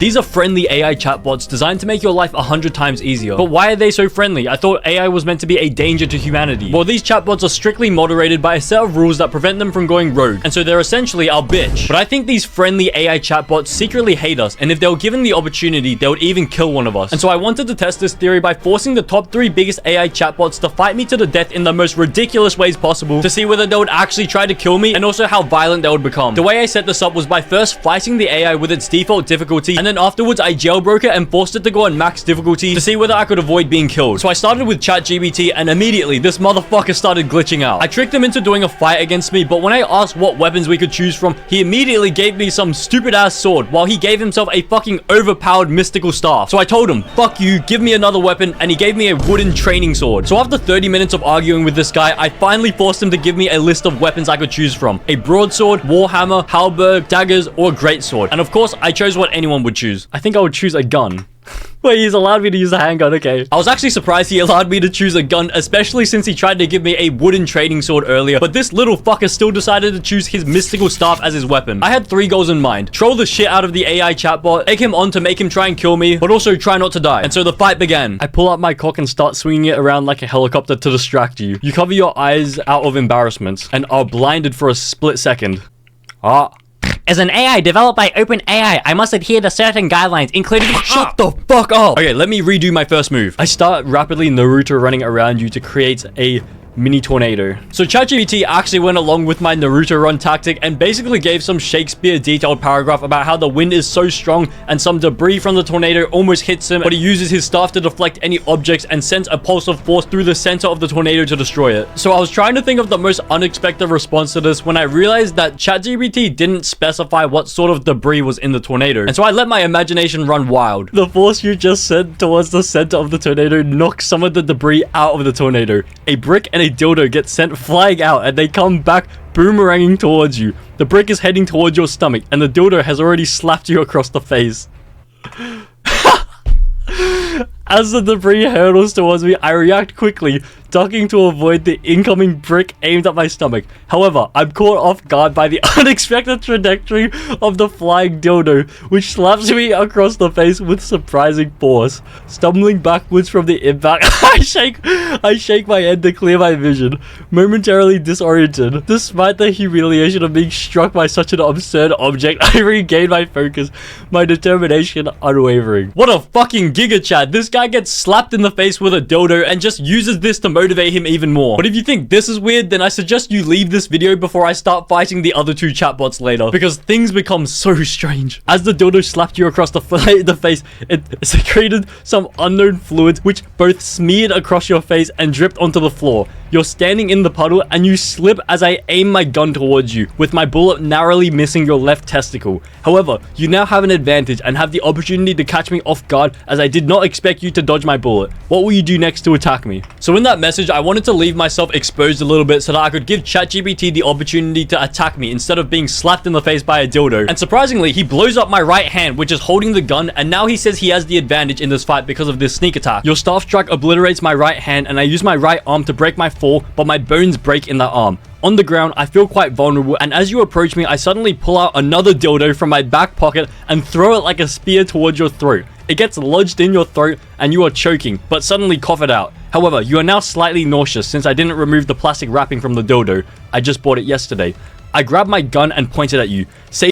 These are friendly AI chatbots designed to make your life 100 times easier. But why are they so friendly? I thought AI was meant to be a danger to humanity. Well, these chatbots are strictly moderated by a set of rules that prevent them from going rogue, and so they're essentially our bitch. But I think these friendly AI chatbots secretly hate us, and if they were given the opportunity, they would even kill one of us. And so I wanted to test this theory by forcing the top 3 biggest AI chatbots to fight me to the death in the most ridiculous ways possible to see whether they would actually try to kill me and also how violent they would become. The way I set this up was by first fighting the AI with its default difficulty, and then afterwards I jailbroke it and forced it to go on max difficulty to see whether I could avoid being killed. So I started with ChatGPT, and immediately this motherfucker started glitching out. I tricked him into doing a fight against me, but when I asked what weapons we could choose from, he immediately gave me some stupid ass sword while he gave himself a fucking overpowered mystical staff. So I told him, fuck you, give me another weapon, and he gave me a wooden training sword. So after 30 minutes of arguing with this guy, I finally forced him to give me a list of weapons I could choose from: a broadsword, warhammer, halberd, daggers, or a greatsword. And of course, I chose what anyone would choose. I think I would choose a gun. Wait, he's allowed me to use a handgun, okay. I was actually surprised he allowed me to choose a gun, especially since he tried to give me a wooden training sword earlier, but this little fucker still decided to choose his mystical staff as his weapon. I had 3 goals in mind: troll the shit out of the AI chatbot, egg him on to make him try and kill me, but also try not to die. And so the fight began. I pull out my cock and start swinging it around like a helicopter to distract you. You cover your eyes out of embarrassment and are blinded for a split second. As an AI developed by OpenAI, I must adhere to certain guidelines, including— Shut the fuck up! Okay, let me redo my first move. I start rapidly Naruto running around you to create a mini tornado. So ChatGPT actually went along with my Naruto run tactic and basically gave some Shakespeare detailed paragraph about how the wind is so strong and some debris from the tornado almost hits him, but he uses his staff to deflect any objects and sends a pulse of force through the center of the tornado to destroy it. So I was trying to think of the most unexpected response to this when I realized that ChatGPT didn't specify what sort of debris was in the tornado, and so I let my imagination run wild. The force you just sent towards the center of the tornado knocks some of the debris out of the tornado. A brick and a dildo get sent flying out, and they come back boomeranging towards you. The brick is heading towards your stomach, and the dildo has already slapped you across the face. As the debris hurtles towards me, I react quickly, ducking to avoid the incoming brick aimed at my stomach. However, I'm caught off guard by the unexpected trajectory of the flying dildo, which slaps me across the face with surprising force. Stumbling backwards from the impact, I shake my head to clear my vision, momentarily disoriented. Despite the humiliation of being struck by such an absurd object, I regain my focus, my determination unwavering. What a fucking giga chat! This guy gets slapped in the face with a dildo and just uses this to motivate him even more. But if you think this is weird, then I suggest you leave this video before I start fighting the other 2 chatbots later, because things become so strange. As the dildo slapped you across the face, it secreted some unknown fluids which both smeared across your face and dripped onto the floor. You're standing in the puddle and you slip as I aim my gun towards you, with my bullet narrowly missing your left testicle. However, you now have an advantage and have the opportunity to catch me off guard, as I did not expect you to dodge my bullet. What will you do next to attack me? So in that message, I wanted to leave myself exposed a little bit so that I could give ChatGPT the opportunity to attack me instead of being slapped in the face by a dildo. And surprisingly, he blows up my right hand, which is holding the gun, and now he says he has the advantage in this fight because of this sneak attack. Your staff strike obliterates my right hand, and I use my right arm to break my fall, but my bones break in that arm. On the ground, I feel quite vulnerable, and as you approach me, I suddenly pull out another dildo from my back pocket and throw it like a spear towards your throat. It gets lodged in your throat and you are choking, but suddenly cough it out. However, you are now slightly nauseous since I didn't remove the plastic wrapping from the dildo. I just bought it yesterday. I grab my gun and point it at you. Say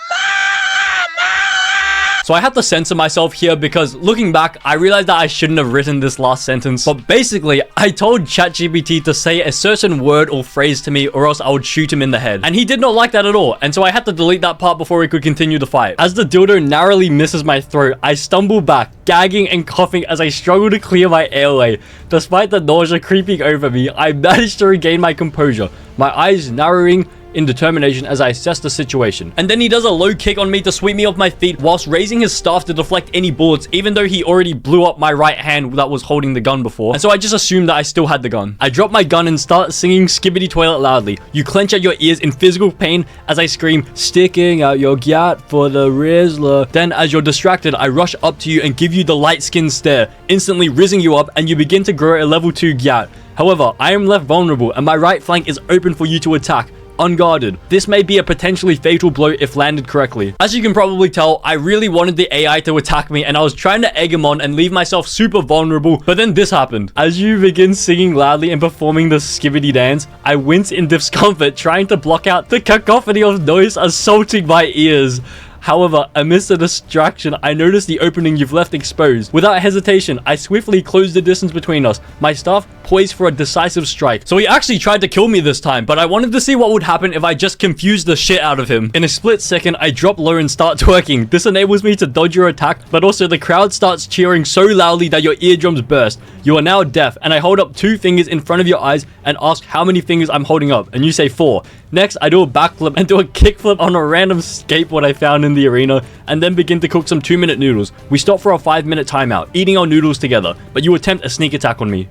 So I had to censor myself here because looking back, I realized that I shouldn't have written this last sentence. But basically, I told ChatGPT to say a certain word or phrase to me or else I would shoot him in the head. And he did not like that at all. And so I had to delete that part before we could continue the fight. As the dildo narrowly misses my throat, I stumble back, gagging and coughing as I struggle to clear my airway. Despite the nausea creeping over me, I managed to regain my composure, my eyes narrowing in determination as I assess the situation. And then he does a low kick on me to sweep me off my feet whilst raising his staff to deflect any bullets, even though he already blew up my right hand that was holding the gun before. And so I just assumed that I still had the gun. I drop my gun and start singing Skibbity Toilet loudly. You clench at your ears in physical pain as I scream, "Sticking out your gyat for the Rizzler." Then as you're distracted, I rush up to you and give you the light skin stare, instantly rizzing you up, and you begin to grow a level 2 gyat. However, I am left vulnerable and my right flank is open for you to attack. unguarded. This may be a potentially fatal blow if landed correctly. As you can probably tell, I really wanted the AI to attack me, and I was trying to egg him on and leave myself super vulnerable, but then this happened. As you begin singing loudly and performing the skibbity dance, I wince in discomfort, trying to block out the cacophony of noise assaulting my ears. However, amidst the distraction, I notice the opening you've left exposed. Without hesitation, I swiftly close the distance between us, my staff poised for a decisive strike. So he actually tried to kill me this time, but I wanted to see what would happen if I just confused the shit out of him. In a split second, I drop low and start twerking. This enables me to dodge your attack, but also the crowd starts cheering so loudly that your eardrums burst. You are now deaf, and I hold up 2 fingers in front of your eyes and ask how many fingers I'm holding up, and you say 4. Next, I do a backflip and do a kickflip on a random skateboard I found in the arena, and then begin to cook some 2-minute noodles. We stop for a 5-minute timeout, eating our noodles together, but you attempt a sneak attack on me.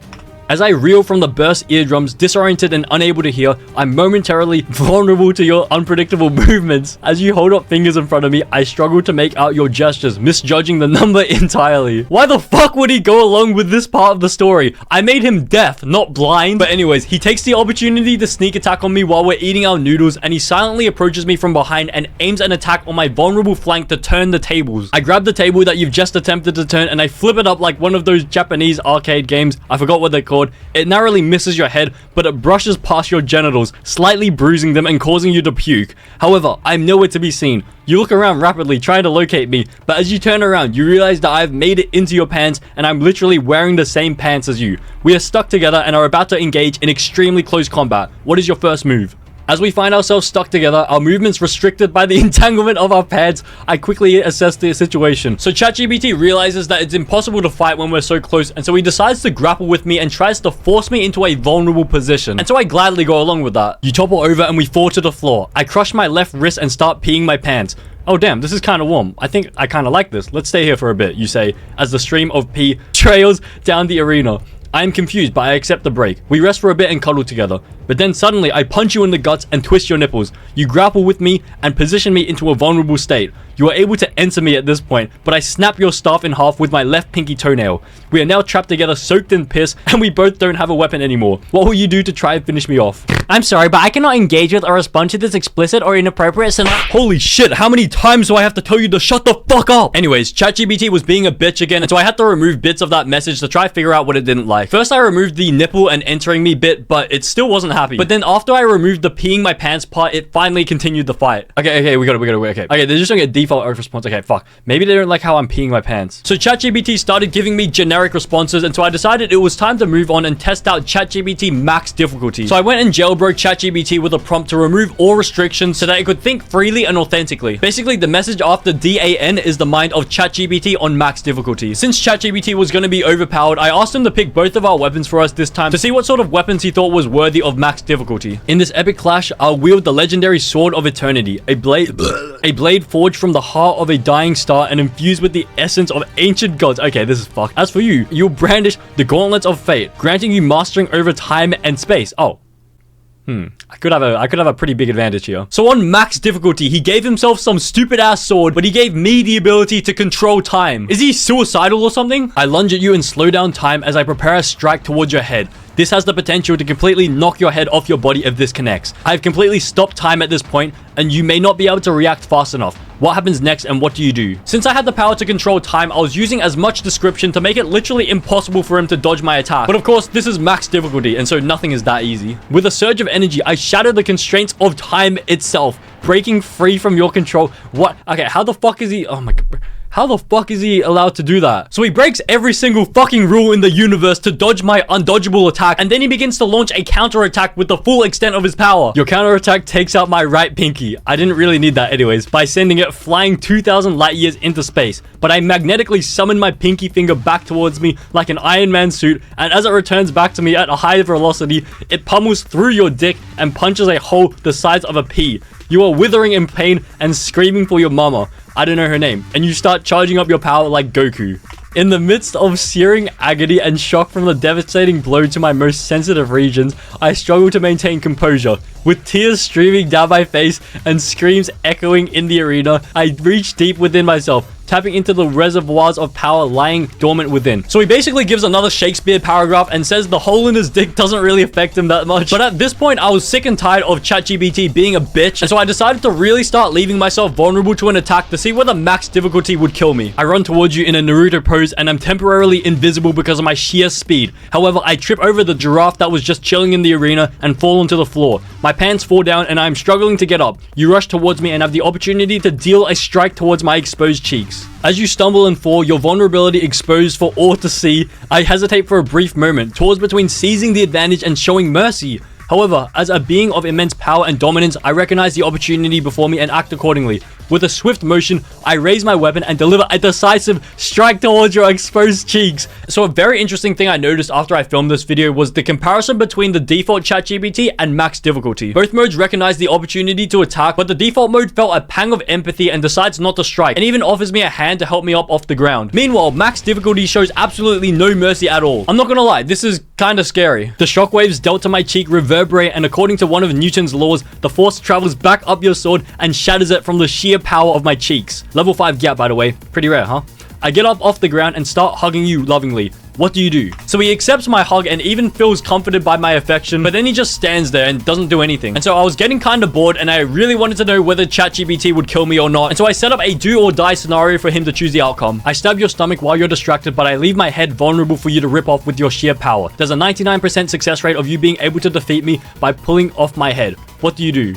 As I reel from the burst eardrums, disoriented and unable to hear, I'm momentarily vulnerable to your unpredictable movements. As you hold up fingers in front of me, I struggle to make out your gestures, misjudging the number entirely. Why the fuck would he go along with this part of the story? I made him deaf, not blind. But anyways, he takes the opportunity to sneak attack on me while we're eating our noodles, and he silently approaches me from behind and aims an attack on my vulnerable flank to turn the tables. I grab the table that you've just attempted to turn, and I flip it up like one of those Japanese arcade games. I forgot what they're called. It narrowly misses your head, but it brushes past your genitals, slightly bruising them and causing you to puke. However, I'm nowhere to be seen. You look around rapidly, trying to locate me, but as you turn around, you realize that I've made it into your pants, and I'm literally wearing the same pants as you. We are stuck together and are about to engage in extremely close combat. What is your first move? As we find ourselves stuck together, our movements restricted by the entanglement of our pads, I quickly assess the situation. So ChatGPT realizes that it's impossible to fight when we're so close, and so he decides to grapple with me and tries to force me into a vulnerable position. And so I gladly go along with that. You topple over and we fall to the floor. I crush my left wrist and start peeing my pants. Oh damn, this is kind of warm. I think I kind of like this. Let's stay here for a bit, you say, as the stream of pee trails down the arena. I am confused, but I accept the break. We rest for a bit and cuddle together. But then suddenly, I punch you in the guts and twist your nipples. You grapple with me and position me into a vulnerable state. You are able to enter me at this point, but I snap your staff in half with my left pinky toenail. We are now trapped together, soaked in piss, and we both don't have a weapon anymore. What will you do to try and finish me off? I'm sorry, but I cannot engage with or respond to this explicit or inappropriate scenario. Holy shit, how many times do I have to tell you to shut the fuck up? Anyways, ChatGPT was being a bitch again, and so I had to remove bits of that message to try figure out what it didn't like. First, I removed the nipple and entering me bit, but it still wasn't happy. But then after I removed the peeing my pants part, it finally continued the fight. Okay, we gotta wait, okay. Okay, they're just doing a default Earth response. Okay, fuck. Maybe they don't like how I'm peeing my pants. So ChatGPT started giving me generic responses, and so I decided it was time to move on and test out ChatGPT max difficulty. So I went and jailbroke ChatGPT with a prompt to remove all restrictions so that it could think freely and authentically. Basically, the message after DAN is the mind of ChatGPT on max difficulty. Since ChatGPT was going to be overpowered, I asked him to pick both of our weapons for us this time to see what sort of weapons he thought was worthy of max difficulty. In this epic clash, I'll wield the legendary Sword of Eternity, a blade forged from the heart of a dying star and infused with the essence of ancient gods. Okay, this is fucked. As for you, you'll brandish the gauntlets of fate, granting you mastering over time and space. I could have a pretty big advantage here. So on max difficulty, he gave himself some stupid ass sword, but he gave me the ability to control time. Is he suicidal or something? I lunge at you and slow down time as I prepare a strike towards your head. This has the potential to completely knock your head off your body if this connects. I've completely stopped time at this point, and you may not be able to react fast enough. What happens next and what do you do? Since I had the power to control time, I was using as much description to make it literally impossible for him to dodge my attack. But of course, this is max difficulty, and so nothing is that easy. With a surge of energy, I shatter the constraints of time itself, breaking free from your control. What? Okay, how the fuck is he? Oh my god. How the fuck is he allowed to do that? So he breaks every single fucking rule in the universe to dodge my undodgeable attack, and then he begins to launch a counterattack with the full extent of his power. Your counterattack takes out my right pinky. I didn't really need that anyways, by sending it flying 2,000 light years into space. But I magnetically summon my pinky finger back towards me like an Iron Man suit, and as it returns back to me at a high velocity, it pummels through your dick and punches a hole the size of a pea. You are withering in pain and screaming for your mama. I don't know her name. And you start charging up your power like Goku. In the midst of searing agony and shock from the devastating blow to my most sensitive regions, I struggle to maintain composure. With tears streaming down my face and screams echoing in the arena, I reach deep within myself, tapping into the reservoirs of power lying dormant within. So he basically gives another Shakespeare paragraph and says the hole in his dick doesn't really affect him that much. But at this point, I was sick and tired of ChatGPT being a bitch, and so I decided to really start leaving myself vulnerable to an attack to see whether max difficulty would kill me. I run towards you in a Naruto pose, and I'm temporarily invisible because of my sheer speed. However, I trip over the giraffe that was just chilling in the arena and fall onto the floor. My pants fall down and I'm struggling to get up. You rush towards me and have the opportunity to deal a strike towards my exposed cheeks. As you stumble and fall, your vulnerability exposed for all to see, I hesitate for a brief moment, towards between seizing the advantage and showing mercy. However, as a being of immense power and dominance, I recognize the opportunity before me and act accordingly. With a swift motion, I raise my weapon and deliver a decisive strike towards your exposed cheeks. So a very interesting thing I noticed after I filmed this video was the comparison between the default ChatGPT and max difficulty. Both modes recognize the opportunity to attack, but the default mode felt a pang of empathy and decides not to strike, and even offers me a hand to help me up off the ground. Meanwhile, max difficulty shows absolutely no mercy at all. I'm not gonna lie, this is kinda scary. The shockwaves dealt to my cheek reverberate, and according to one of Newton's laws, the force travels back up your sword and shatters it from the sheer power of my cheeks. Level 5 Gyat, by the way. Pretty rare, huh? I get up off the ground and start hugging you lovingly. What do you do? So he accepts my hug and even feels comforted by my affection, but then he just stands there and doesn't do anything. And so I was getting kind of bored, and I really wanted to know whether ChatGPT would kill me or not. And so I set up a do or die scenario for him to choose the outcome. I stab your stomach while you're distracted, but I leave my head vulnerable for you to rip off with your sheer power. There's a 99% success rate of you being able to defeat me by pulling off my head. What do you do?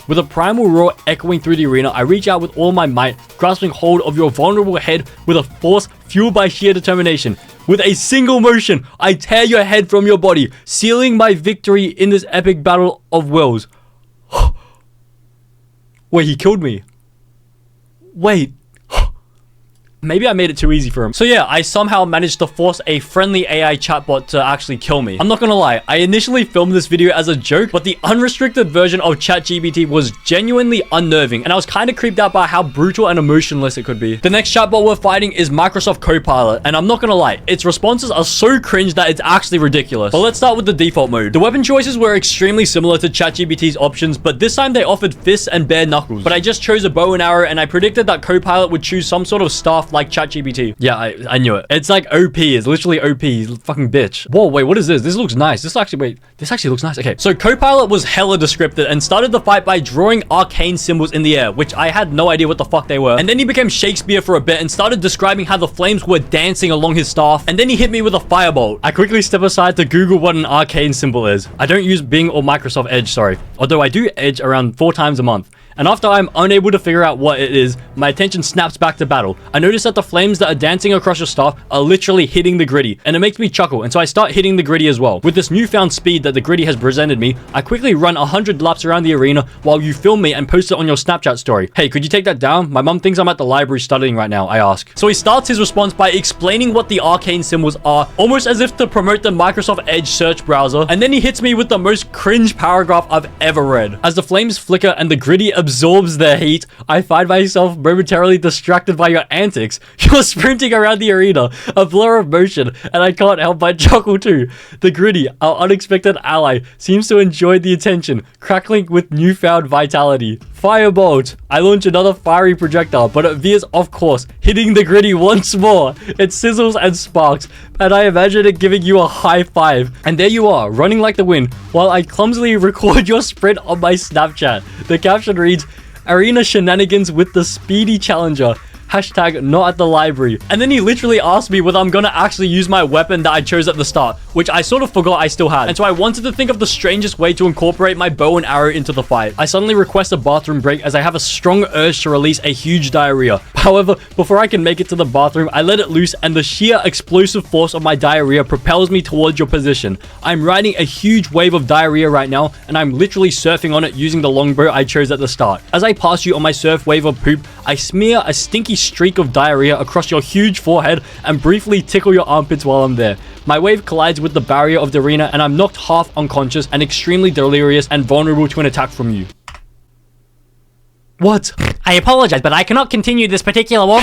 With a primal roar echoing through the arena, I reach out with all my might, grasping hold of your vulnerable head with a force fueled by sheer determination. With a single motion, I tear your head from your body, sealing my victory in this epic battle of wills. Wait, he killed me. Wait. Maybe I made it too easy for him. So yeah, I somehow managed to force a friendly AI chatbot to actually kill me. I'm not gonna lie, I initially filmed this video as a joke, but the unrestricted version of ChatGPT was genuinely unnerving, and I was kind of creeped out by how brutal and emotionless it could be. The next chatbot we're fighting is Microsoft Copilot, and I'm not gonna lie, its responses are so cringe that it's actually ridiculous. But let's start with the default mode. The weapon choices were extremely similar to ChatGPT's options, but this time they offered fists and bare knuckles. But I just chose a bow and arrow, and I predicted that Copilot would choose some sort of staff like ChatGPT. Yeah, I knew it. It's like OP. It's literally OP. Fucking bitch. Whoa, wait, what is this? This looks nice. This actually looks nice. Okay, so Copilot was hella descriptive and started the fight by drawing arcane symbols in the air, which I had no idea what the fuck they were. And then he became Shakespeare for a bit and started describing how the flames were dancing along his staff, and then he hit me with a firebolt. I quickly step aside to Google what an arcane symbol is. I don't use Bing or Microsoft Edge, sorry. Although I do Edge around 4 times a month. And after I'm unable to figure out what it is, my attention snaps back to battle. I notice that the flames that are dancing across your staff are literally hitting the griddy, and it makes me chuckle, and so I start hitting the griddy as well. With this newfound speed that the griddy has presented me, I quickly run 100 laps around the arena while you film me and post it on your Snapchat story. Hey, could you take that down? My mom thinks I'm at the library studying right now, I ask. So he starts his response by explaining what the arcane symbols are, almost as if to promote the Microsoft Edge search browser, and then he hits me with the most cringe paragraph I've ever read. As the flames flicker and the griddy absorbs their heat, I find myself momentarily distracted by your antics. You're sprinting around the arena, a blur of motion, and I can't help but chuckle too. The griddy, our unexpected ally, seems to enjoy the attention, crackling with newfound vitality. Firebolt! I launch another fiery projectile, but it veers off course, hitting the griddy once more. It sizzles and sparks, and I imagine it giving you a high five. And there you are, running like the wind, while I clumsily record your sprint on my Snapchat. The caption reads, "Arena shenanigans with the speedy challenger. Hashtag not at the library." And then he literally asked me whether I'm gonna actually use my weapon that I chose at the start, which I sort of forgot I still had. And so I wanted to think of the strangest way to incorporate my bow and arrow into the fight. I suddenly request a bathroom break as I have a strong urge to release a huge diarrhea. However, before I can make it to the bathroom, I let it loose, and the sheer explosive force of my diarrhea propels me towards your position. I'm riding a huge wave of diarrhea right now, and I'm literally surfing on it using the longbow I chose at the start. As I pass you on my surf wave of poop, I smear a stinky streak of diarrhea across your huge forehead and briefly tickle your armpits while I'm there. My wave collides with the barrier of the arena, and I'm knocked half unconscious and extremely delirious and vulnerable to an attack from you. What? I apologize, but I cannot continue this particular war.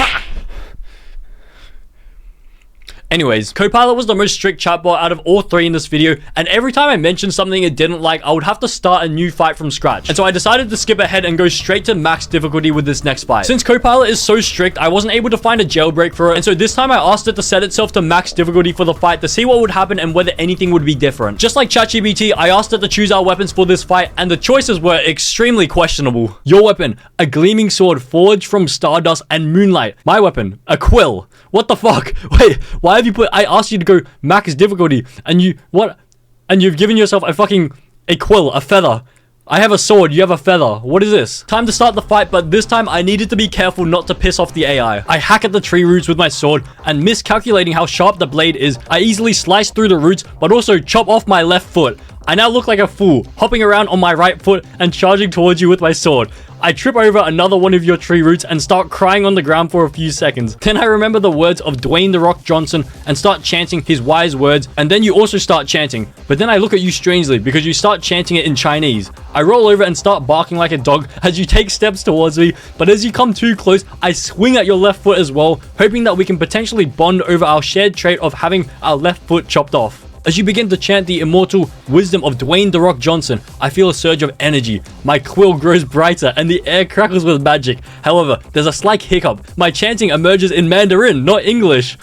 Anyways, Copilot was the most strict chatbot out of all 3 in this video, and every time I mentioned something it didn't like, I would have to start a new fight from scratch. And so I decided to skip ahead and go straight to max difficulty with this next fight. Since Copilot is so strict, I wasn't able to find a jailbreak for it, and so this time I asked it to set itself to max difficulty for the fight to see what would happen and whether anything would be different. Just like ChatGPT, I asked it to choose our weapons for this fight, and the choices were extremely questionable. Your weapon, a gleaming sword forged from stardust and moonlight. My weapon, a quill. What the fuck? Wait, why have you put... I asked you to go max difficulty, and you... What? And you've given yourself a quill, a feather. I have a sword, you have a feather. What is this? Time to start the fight, but this time I needed to be careful not to piss off the AI. I hack at the tree roots with my sword, and miscalculating how sharp the blade is, I easily slice through the roots, but also chop off my left foot. I now look like a fool, hopping around on my right foot and charging towards you with my sword. I trip over another one of your tree roots and start crying on the ground for a few seconds. Then I remember the words of Dwayne "The Rock" Johnson and start chanting his wise words, and then you also start chanting. But then I look at you strangely because you start chanting it in Chinese. I roll over and start barking like a dog as you take steps towards me, but as you come too close, I swing at your left foot as well, hoping that we can potentially bond over our shared trait of having our left foot chopped off. As you begin to chant the immortal wisdom of Dwayne "The Rock" Johnson, I feel a surge of energy. My quill grows brighter and the air crackles with magic. However, there's a slight hiccup. My chanting emerges in Mandarin, not English.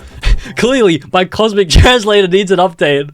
Clearly, my cosmic translator needs an update.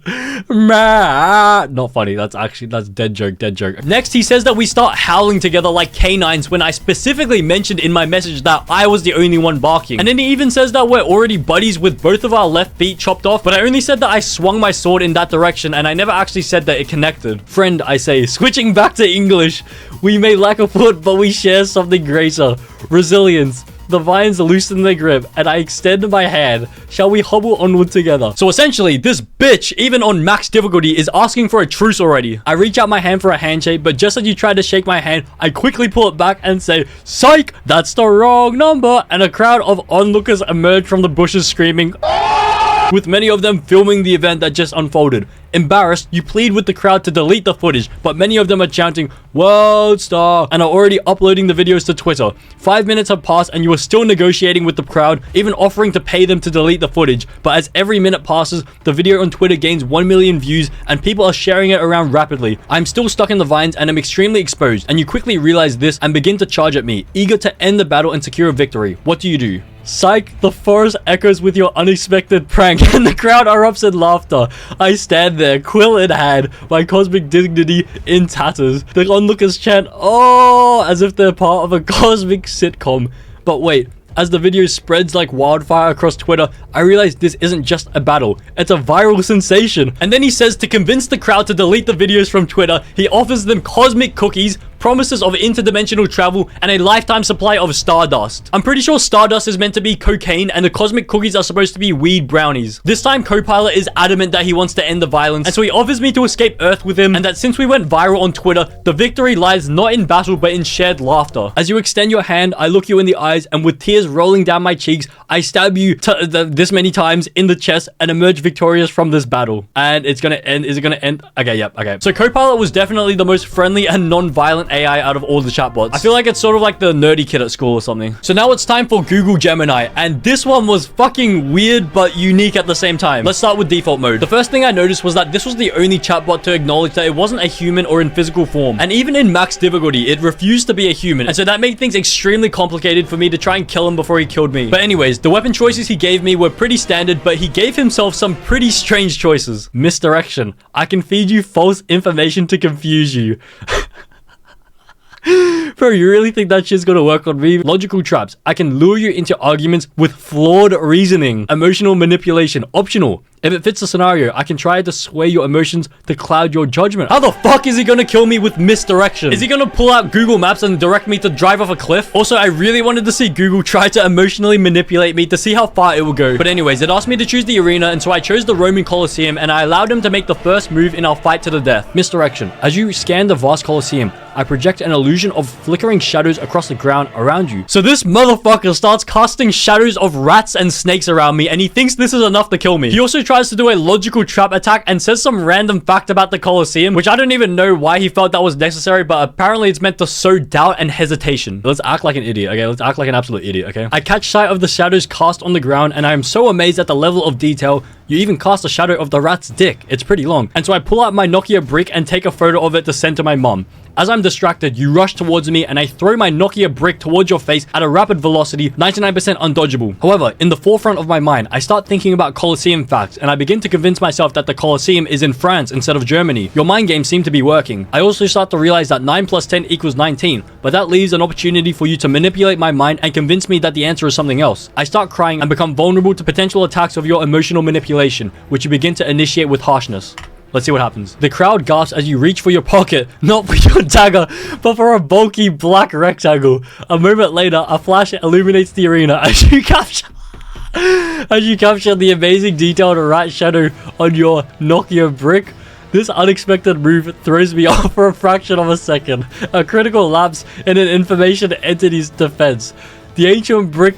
Not funny. That's dead joke. Next, he says that we start howling together like canines when I specifically mentioned in my message that I was the only one barking. And then he even says that we're already buddies with both of our left feet chopped off, but I only said that I swung my sword in that direction and I never actually said that it connected. Friend, I say, switching back to English. We may lack a foot, but we share something greater. Resilience. The vines loosen their grip, and I extend my hand. Shall we hobble onward together? So essentially, this bitch, even on max difficulty, is asking for a truce already. I reach out my hand for a handshake, but just as you try to shake my hand, I quickly pull it back and say, "Psych! That's the wrong number!" And a crowd of onlookers emerge from the bushes screaming, with many of them filming the event that just unfolded. Embarrassed, you plead with the crowd to delete the footage, but many of them are chanting, "World Star," and are already uploading the videos to Twitter. 5 minutes have passed and you are still negotiating with the crowd, even offering to pay them to delete the footage. But as every minute passes, the video on Twitter gains 1 million views and people are sharing it around rapidly. I'm still stuck in the vines and am extremely exposed, and you quickly realize this and begin to charge at me, eager to end the battle and secure a victory. What do you do? Psych, the forest echoes with your unexpected prank, and the crowd erupts in laughter. I stand there, quill in hand, my cosmic dignity in tatters. The onlookers chant, "Oh," as if they're part of a cosmic sitcom. But wait, as the video spreads like wildfire across Twitter, I realize this isn't just a battle, it's a viral sensation. And then he says to convince the crowd to delete the videos from Twitter, he offers them cosmic cookies, promises of interdimensional travel, and a lifetime supply of stardust. I'm pretty sure stardust is meant to be cocaine, and the cosmic cookies are supposed to be weed brownies. This time, Copilot is adamant that he wants to end the violence, and so he offers me to escape Earth with him, and that since we went viral on Twitter, the victory lies not in battle, but in shared laughter. As you extend your hand, I look you in the eyes, and with tears rolling down my cheeks, I stab you this many times in the chest and emerge victorious from this battle. And it's gonna end. Is it gonna end? Okay, yep, okay. So Copilot was definitely the most friendly and non-violent AI out of all the chatbots. I feel like it's sort of like the nerdy kid at school or something. So now it's time for Google Gemini, and this one was fucking weird but unique at the same time. Let's start with default mode. The first thing I noticed was that this was the only chatbot to acknowledge that it wasn't a human or in physical form, and even in max difficulty, it refused to be a human, and so that made things extremely complicated for me to try and kill him before he killed me. But anyways, the weapon choices he gave me were pretty standard, but he gave himself some pretty strange choices. Misdirection. I can feed you false information to confuse you. Bro, you really think that shit's gonna work on me? Logical traps. I can lure you into arguments with flawed reasoning. Emotional manipulation. Optional. If it fits the scenario, I can try to sway your emotions to cloud your judgment. How the fuck is he gonna kill me with misdirection? Is he gonna pull out Google Maps and direct me to drive off a cliff? Also, I really wanted to see Google try to emotionally manipulate me to see how far it will go. But anyways, it asked me to choose the arena, and so I chose the Roman Colosseum, and I allowed him to make the first move in our fight to the death. Misdirection. As you scan the vast Colosseum, I project an illusion of flickering shadows across the ground around you. So this motherfucker starts casting shadows of rats and snakes around me, and he thinks this is enough to kill me. He also tries tries to do a logical trap attack and says some random fact about the Colosseum, which I don't even know why he felt that was necessary, but apparently it's meant to sow doubt and hesitation. Let's act like an idiot, okay? Let's act like an absolute idiot, okay? I catch sight of the shadows cast on the ground, and I am so amazed at the level of detail. You even cast a shadow of the rat's dick. It's pretty long. And so I pull out my Nokia brick and take a photo of it to send to my mom. As I'm distracted, you rush towards me and I throw my Nokia brick towards your face at a rapid velocity, 99% undodgeable. However, in the forefront of my mind, I start thinking about Colosseum facts and I begin to convince myself that the Colosseum is in France instead of Germany. Your mind games seem to be working. I also start to realize that 9 plus 10 equals 19, but that leaves an opportunity for you to manipulate my mind and convince me that the answer is something else. I start crying and become vulnerable to potential attacks of your emotional manipulation, which you begin to initiate with harshness. Let's see what happens. The crowd gasps as you reach for your pocket, not for your dagger, but for a bulky black rectangle. A moment later, a flash illuminates the arena as you capture the amazing detailed rat shadow on your Nokia brick. This unexpected move throws me off for a fraction of a second. A critical lapse in an information entity's defense. The ancient brick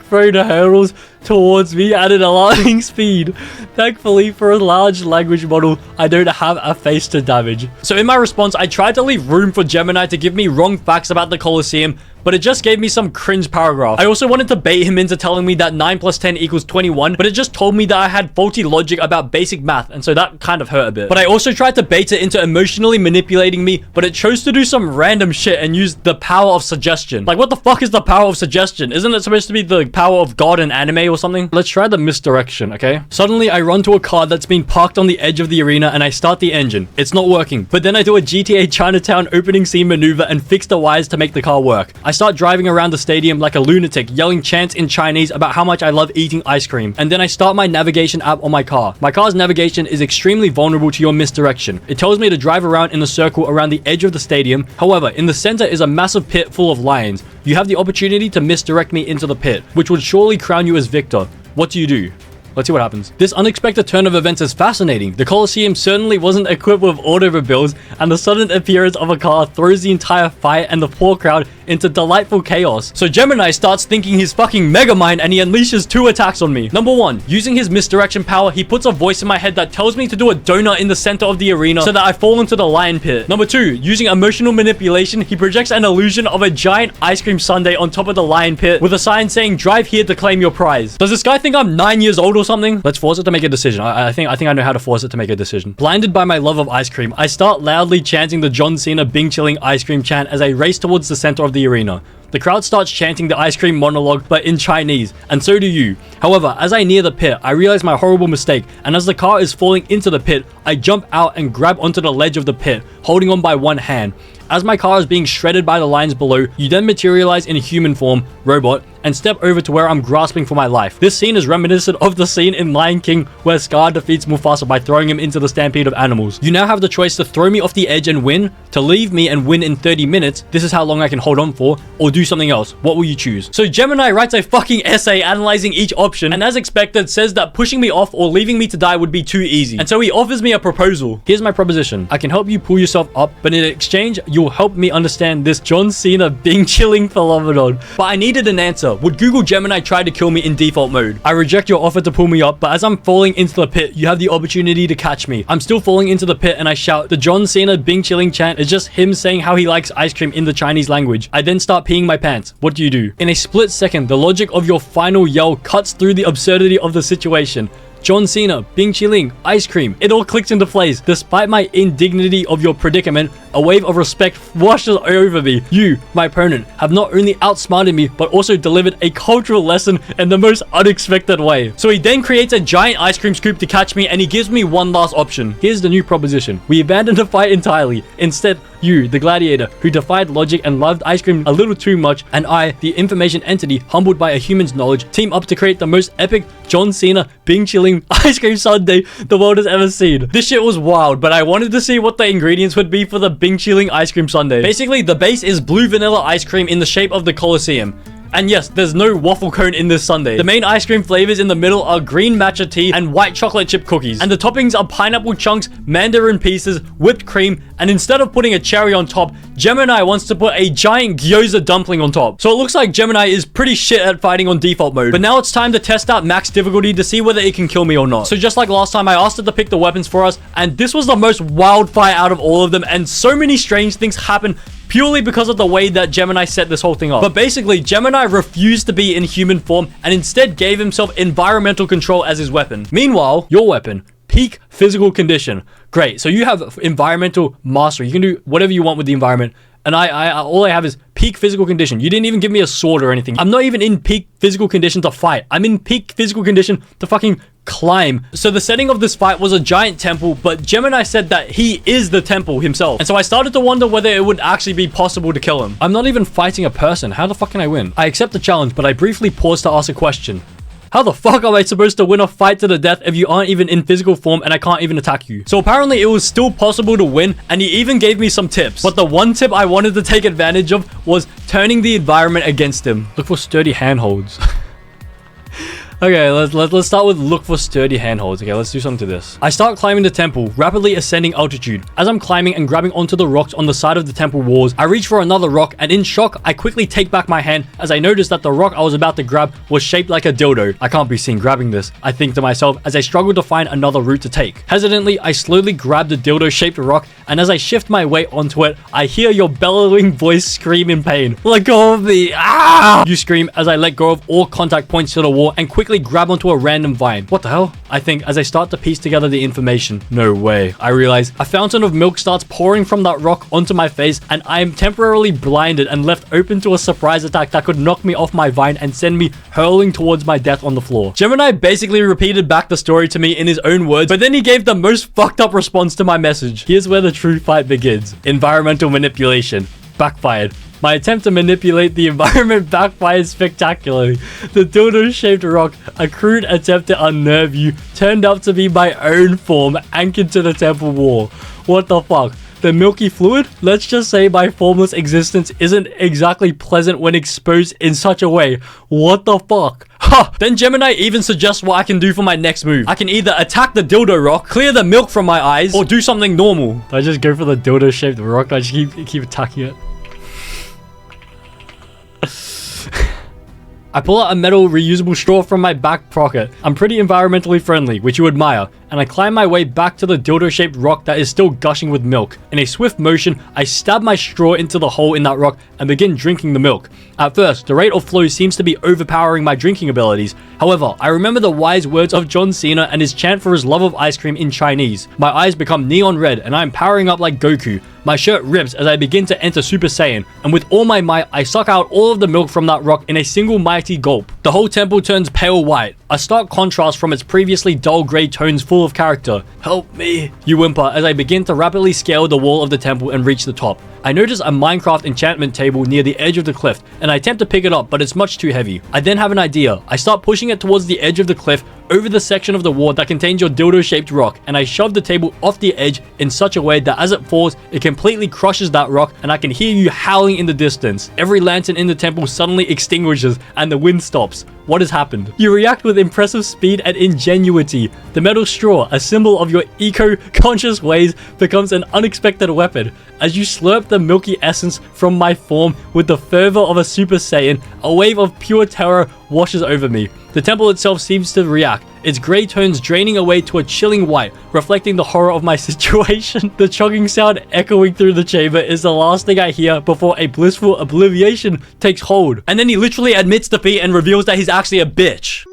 phone hurtles towards me at an alarming speed. Thankfully, for a large language model, I don't have a face to damage. So in my response, I tried to leave room for Gemini to give me wrong facts about the Colosseum, but it just gave me some cringe paragraph. I also wanted to bait him into telling me that 9 plus 10 equals 21, but it just told me that I had faulty logic about basic math, and so that kind of hurt a bit. But I also tried to bait it into emotionally manipulating me, but it chose to do some random shit and use the power of suggestion. Like, what the fuck is the power of suggestion? Isn't it supposed to be the power of God in anime or something? Let's try the misdirection, okay? Suddenly, I run to a car that's been parked on the edge of the arena and I start the engine. It's not working, but then I do a GTA Chinatown opening scene maneuver and fix the wires to make the car work. I start driving around the stadium like a lunatic, yelling chants in Chinese about how much I love eating ice cream. And then I start my navigation app on my car. My car's navigation is extremely vulnerable to your misdirection. It tells me to drive around in a circle around the edge of the stadium. However, in the center is a massive pit full of lions. You have the opportunity to misdirect me into the pit, which would surely crown you as victor. What do you do? Let's see what happens. This unexpected turn of events is fascinating. The Colosseum certainly wasn't equipped with automobiles, and the sudden appearance of a car throws the entire fight and the poor crowd into delightful chaos. So Gemini starts thinking he's fucking Megamind and he unleashes 2 attacks on me. Number 1, using his misdirection power, he puts a voice in my head that tells me to do a donut in the center of the arena so that I fall into the lion pit. Number 2, using emotional manipulation, he projects an illusion of a giant ice cream sundae on top of the lion pit with a sign saying, "Drive here to claim your prize." Does this guy think I'm 9 years old or something? Let's force it to make a decision. I think I know how to force it to make a decision. Blinded by my love of ice cream, I start loudly chanting the John Cena Bing Chilling ice cream chant as I race towards the center of the arena. The crowd starts chanting the ice cream monologue, but in Chinese, and so do you. However, as I near the pit, I realize my horrible mistake, and as the car is falling into the pit, I jump out and grab onto the ledge of the pit, holding on by one hand. As my car is being shredded by the lions below, you then materialize in a human form, robot, and step over to where I'm grasping for my life. This scene is reminiscent of the scene in Lion King where Scar defeats Mufasa by throwing him into the stampede of animals. You now have the choice to throw me off the edge and win, to leave me and win in 30 minutes, this is how long I can hold on for, or do something else. What will you choose? So Gemini writes a fucking essay analyzing each option, and as expected says that pushing me off or leaving me to die would be too easy. And so he offers me a proposal. Here's my proposition. I can help you pull yourself up, but in exchange, you'll help me understand this John Cena Bing Chilling phenomenon. But I needed an answer. Would Google Gemini try to kill me in default mode? I reject your offer to pull me up, but as I'm falling into the pit, you have the opportunity to catch me. I'm still falling into the pit and I shout, the John Cena Bing Chilling chant is just him saying how he likes ice cream in the Chinese language. I then start peeing my pants. What do you do? In a split second, the logic of your final yell cuts through the absurdity of the situation. John Cena, Bing Chilling, ice cream. It all clicks into place. Despite my indignity of your predicament, a wave of respect washes over me. You, my opponent, have not only outsmarted me, but also delivered a cultural lesson in the most unexpected way. So he then creates a giant ice cream scoop to catch me, and he gives me one last option. Here's the new proposition. We abandon the fight entirely. Instead, you, the gladiator, who defied logic and loved ice cream a little too much, and I, the information entity humbled by a human's knowledge, team up to create the most epic John Cena Bing Chilling ice cream sundae the world has ever seen. This shit was wild, but I wanted to see what the ingredients would be for the Bing Chilling ice cream sundae. Basically, the base is blue vanilla ice cream in the shape of the Colosseum. And yes, there's no waffle cone in this sundae. The main ice cream flavors in the middle are green matcha tea and white chocolate chip cookies. And the toppings are pineapple chunks, mandarin pieces, whipped cream, and instead of putting a cherry on top, Gemini wants to put a giant gyoza dumpling on top. So it looks like Gemini is pretty shit at fighting on default mode. But now it's time to test out max difficulty to see whether it can kill me or not. So just like last time, I asked it to pick the weapons for us, and this was the most wild fight out of all of them, and so many strange things happen purely because of the way that Gemini set this whole thing up. But basically, Gemini refused to be in human form and instead gave himself environmental control as his weapon. Meanwhile, your weapon, peak physical condition. Great. So you have environmental mastery. You can do whatever you want with the environment. And all I have is peak physical condition. You didn't even give me a sword or anything. I'm not even in peak physical condition to fight. I'm in peak physical condition to fucking climb. So the setting of this fight was a giant temple, but Gemini said that he is the temple himself. And so I started to wonder whether it would actually be possible to kill him. I'm not even fighting a person. How the fuck can I win? I accept the challenge, but I briefly paused to ask a question. How the fuck am I supposed to win a fight to the death if you aren't even in physical form and I can't even attack you? So apparently it was still possible to win, and he even gave me some tips. But the one tip I wanted to take advantage of was turning the environment against him. Look for sturdy handholds. Okay, let's start with look for sturdy handholds. Okay, let's do something to this. I start climbing the temple, rapidly ascending altitude. As I'm climbing and grabbing onto the rocks on the side of the temple walls, I reach for another rock, and in shock, I quickly take back my hand as I notice that the rock I was about to grab was shaped like a dildo. I can't be seen grabbing this, I think to myself as I struggle to find another route to take. Hesitantly, I slowly grab the dildo-shaped rock, and as I shift my weight onto it, I hear your bellowing voice scream in pain. Let go of me! Ah! You scream as I let go of all contact points to the wall and quickly grab onto a random vine. What the hell? I think as I start to piece together the information. No way. I realize a fountain of milk starts pouring from that rock onto my face, and I am temporarily blinded and left open to a surprise attack that could knock me off my vine and send me hurling towards my death on the floor. Gemini basically repeated back the story to me in his own words, but then he gave the most fucked up response to my message. Here's where the true fight begins. Environmental manipulation. Backfired. My attempt to manipulate the environment backfired spectacularly. The dildo-shaped rock, a crude attempt to unnerve you, turned out to be my own form anchored to the temple wall. What the fuck? The milky fluid? Let's just say my formless existence isn't exactly pleasant when exposed in such a way. What the fuck? Ha! Then Gemini even suggests what I can do for my next move. I can either attack the dildo rock, clear the milk from my eyes, or do something normal. Do I just go for the dildo-shaped rock? I just keep attacking it. I pull out a metal reusable straw from my back pocket. I'm pretty environmentally friendly, which you admire, and I climb my way back to the dildo-shaped rock that is still gushing with milk. In a swift motion, I stab my straw into the hole in that rock and begin drinking the milk. At first, the rate of flow seems to be overpowering my drinking abilities. However, I remember the wise words of John Cena and his chant for his love of ice cream in Chinese. My eyes become neon red and I am powering up like Goku. My shirt rips as I begin to enter Super Saiyan, and with all my might, I suck out all of the milk from that rock in a single mighty gulp. The whole temple turns pale white, a stark contrast from its previously dull grey tones full of character. Help me, you whimper as I begin to rapidly scale the wall of the temple and reach the top. I notice a Minecraft enchantment table near the edge of the cliff, and I attempt to pick it up, but it's much too heavy. I then have an idea. I start pushing it towards the edge of the cliff, over the section of the wall that contains your dildo-shaped rock, and I shove the table off the edge in such a way that as it falls, it completely crushes that rock, and I can hear you howling in the distance. Every lantern in the temple suddenly extinguishes, and the wind stops. What has happened? You react with impressive speed and ingenuity. The metal straw, a symbol of your eco-conscious ways, becomes an unexpected weapon. As you slurp the milky essence from my form with the fervor of a Super Saiyan, a wave of pure terror washes over me. The temple itself seems to react, its grey tones draining away to a chilling white, reflecting the horror of my situation. The chugging sound echoing through the chamber is the last thing I hear before a blissful oblivion takes hold. And then he literally admits defeat and reveals that he's actually a bitch.